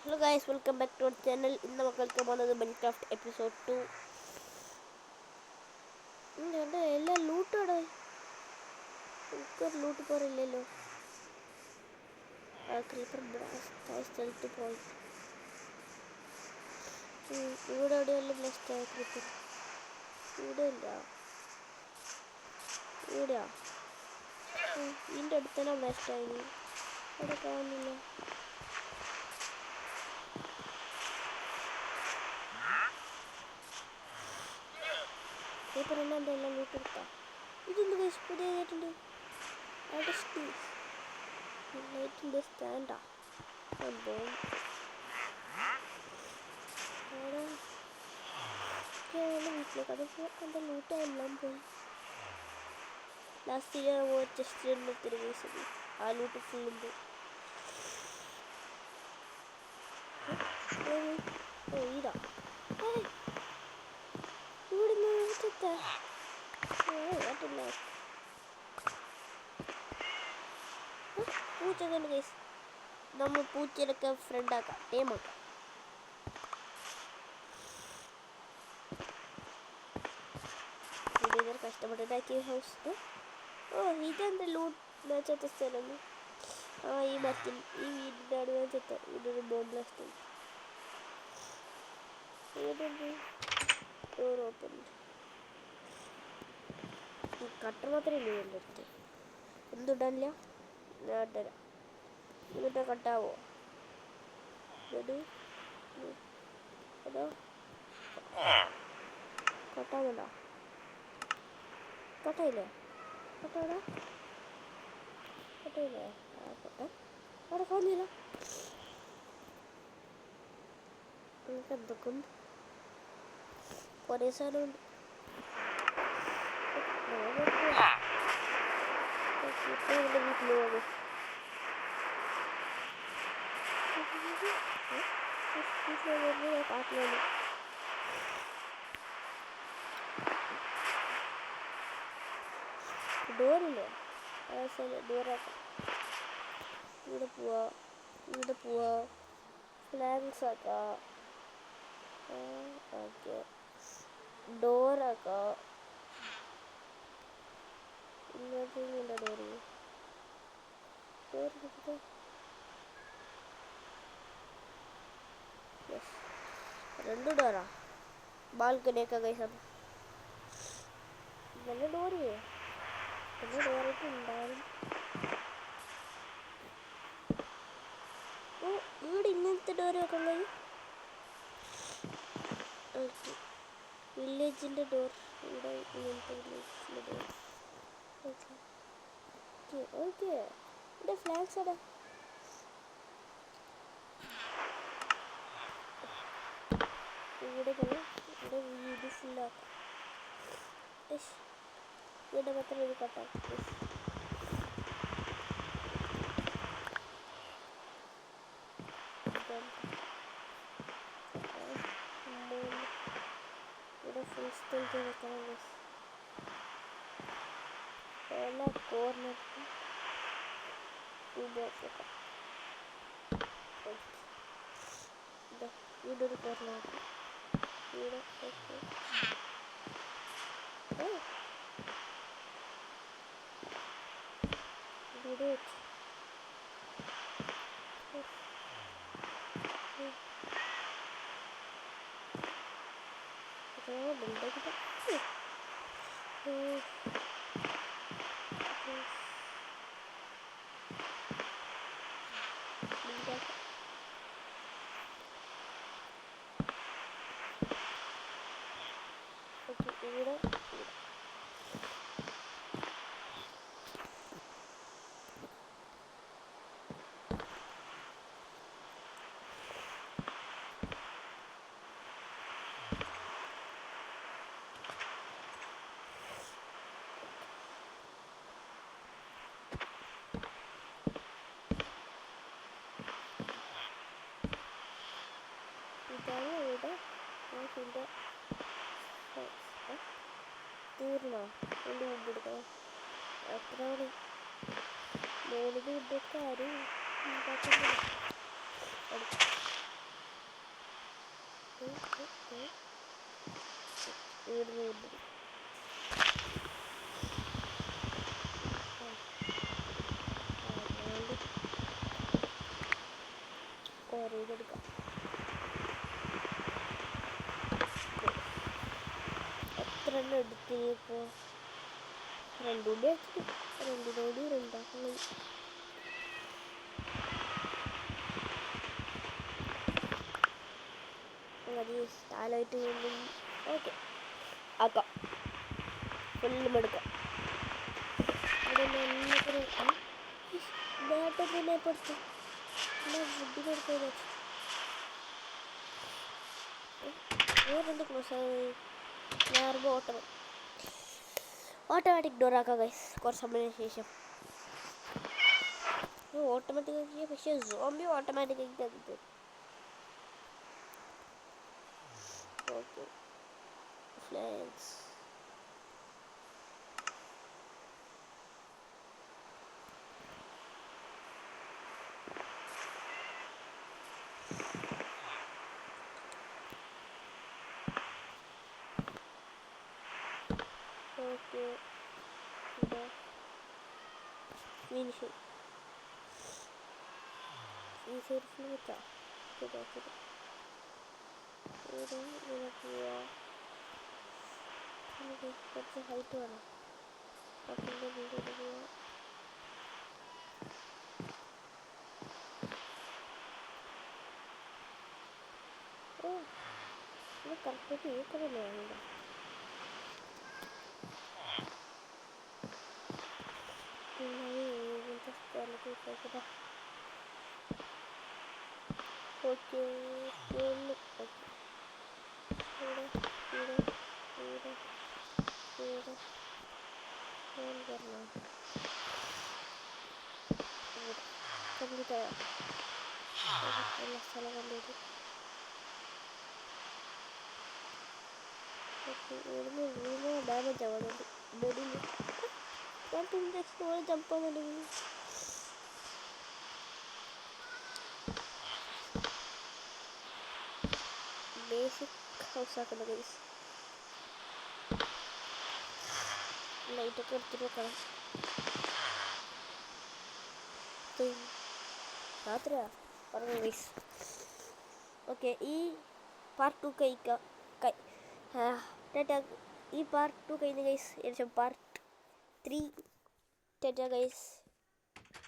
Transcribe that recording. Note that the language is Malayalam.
Hello guys, welcome back to our channel. ഇന്ന് മക്കൾക്ക് പോകുന്നത് മൈൻക്രാഫ്റ്റ് എപ്പിസോഡ് 2. എൻ്റെ എല്ലാ ലൂട്ടോടെ എനിക്കൊരു ലൂട്ട് പോറില്ലല്ലോ. ആ ക്രീപ്പർ സ്ഥലത്ത് പോയി. ഇവിടെ എവിടെയല്ല ബ്ലസ്റ്റ് ആയ ക്രീപ്പർ. ഇവിടെ ഇല്ല. ഇവിടെയാ ഇതിൻ്റെ അടുത്തന്നെ ബ്ലസ്റ്റ് ആയി. അവിടെ കാണുന്നില്ല. ക്രീപ്പർ എന്നാ എൻ്റെ എല്ലാം ലൂട്ട് എടുത്താ. ഇതൊന്ന് ഗൈസ് പുതിയതായിട്ടുണ്ട്. ലൈറ്റിൻ്റെ സ്റ്റാൻഡാ വീട്ടിലേക്ക് അതിപ്പോൾ എൻ്റെ ലൂട്ടെല്ലാം പോയി. ലാസ്റ്റ് ചെസ്റ്റ് എടുത്തിട്ട് കേസത് ആ ലൂട്ട് ഫുള്ളും പോയി. ഇതാ ഇവിടുന്ന് പൂച്ച തന്നെ കേസ്. നമ്മൾ പൂച്ചയിലൊക്കെ ഫ്രണ്ടാക്കാം, ടീമാക്കാം. ഇതൊരു കഷ്ടപ്പെട്ടുണ്ടാക്കിയ ഹൗസ്. ഇതെന്താ ലൂട്ട് വെച്ചാത്ത സ്ഥലം. ഈ മരത്തിൽ ഈ വീടിൻ്റെ ആണ് വെച്ചത്ത. ഇതൊരു ബോംബ് ബ്ലാസ്റ്റ്. Door open. ഈ കട്ടർ മാത്രമേ ഇല്ല എൻ്റെ അടുത്ത്. എന്തുടാനില്ല ഞാൻ ഇട്ടുതരാം. എന്നിട്ട് കട്ടാവോ? അതോ കട്ടാവുന്നുണ്ടോ? കട്ടായില്ലേ? കട്ടാവിടെ കട്ടായില്ലേ? അവിടെ കാണുന്നില്ല. നമുക്ക് എന്തൊക്കെ ഉണ്ട്? കുറേ സാധനമുണ്ട്. വീട്ടിൽ പോകും. കാട്ടിലാണ്. ഡോറില്ലേ? ഡോറാക്കാം. ഇവിടെ പോവാ ഫ്ലാങ്സ് ആക്കാം. ഓക്കെ, ഡോറാക്കാം. ഇങ്ങോട്ട് ഡോറ് രണ്ട് ഡോറാ. ബാൽക്കണിയൊക്കെ കഴിച്ചാൽ നല്ല ഡോറ് നല്ല ഡോറൊക്കെ ഉണ്ടാവും. ഇവിടെ ഇങ്ങനത്തെ ഡോറ് വെക്കുന്നത് വില്ലേജിൻ്റെ ഡോർ. ഇവിടെ ഇങ്ങനത്തെ വില്ലേജിൻ്റെ ഡോർ. ഓക്കെ ഇവിടെ ഫ്ലാഗ്സ് അവിടെ. ഇവിടെ വീട് ഫുള്ളാക്കാം. ഇവിടെ മാത്രം ഇത് കട്ടാം. ഇവിടെ ഫുൾ സ്റ്റേജ് വെക്കണം. എല്ലാ കോർണറിലും വെക്കാം. ഇവിടെ ഒരു കോർണറാക്കാം. ഇവിടെ ഇവിടെ വെച്ച് ഇവിടെ ഇതാണ്. ഇവിടെ ഇതിൻ്റെ തീർന്നോ? എൻ്റെ മുമ്പ് എടുക്കണം. എത്രയാണ്? 3 വീടൊക്കെ ആരും ഉണ്ടാക്കുന്നില്ല. ഇവിടുന്ന് കൊണ്ടുവരും. കുറേ ഇതെടുക്കാം. എത്ര എണ്ണം എടുത്തിന് ഇപ്പോൾ? രണ്ടുകൂടി വെച്ചിട്ട് രണ്ടിനോട് രണ്ടാക്കണം. മതി സ്ഥലമായിട്ട് വീണ്ടും ഓക്കെ ആക്കാം. ഫുള്ളും എടുക്കാം. ഇവിടെ നേട്ടത്തിനെ പൊടുത്തു ഫുഡിനെടുക്കാൻ വെച്ചു. വേറെന്ത് ക്ലോസ് ഞാറുമ്പോൾ ഓട്ടോമാറ്റിക് ഡോർ ആക്കാം ഗൈസ്. കുറച്ച് സമയത്തിന് ശേഷം ഓട്ടോമാറ്റിക് ആക്കിയ പക്ഷേ സോംബി ഓട്ടോമാറ്റിക് ആക്കി തന്നത്. ഓക്കെ ഫ്ലാഗ്സ് ഓക്കെ ഫിനിഷ് ഈ സെൽഫിൽ വെച്ചാ കുറച്ച് ഹൈറ്റ് വേണം. പത്തിൻ്റെ വീട് പോവാ. ഓ ഇത് കറക്റ്റായിട്ട് ഏക്കറല്ലേ വേണ്ട. സ്ഥലത്ത് ഓക്കെ ഇവിടെ ഇവിടെ ഇവിടെ ഇവിടെ ഞാൻ പറഞ്ഞു കംപ്ലീറ്റ് ആയോ? എല്ലാ സ്ഥലം കംപ്ലീറ്റ്. ഓക്കെ ഇവിടുന്ന് വീണ് ഡാമേജ് ആവാനുണ്ട്. ബോഡിയിൽ ഞാൻ ഇഞ്ചക്ഷൻ പോലെ ജമ്പ് ആവുന്നുണ്ടെങ്കിൽ ബേസിക് ഹൗസ് ആക്കണം ഗൈസ്. ലൈറ്റൊക്കെ എടുത്തിട്ട് വെക്കണം. രാത്രിയാ പറഞ്ഞു ഗൈസ്. ഓക്കെ ഈ പാർട്ട് 2 കഴിക്കാം. ഈ പാർട്ട് 2 കഴിഞ്ഞ് ഗൈസ്. ഏകദേശം പാർട്ട് 3 ഗൈസ്.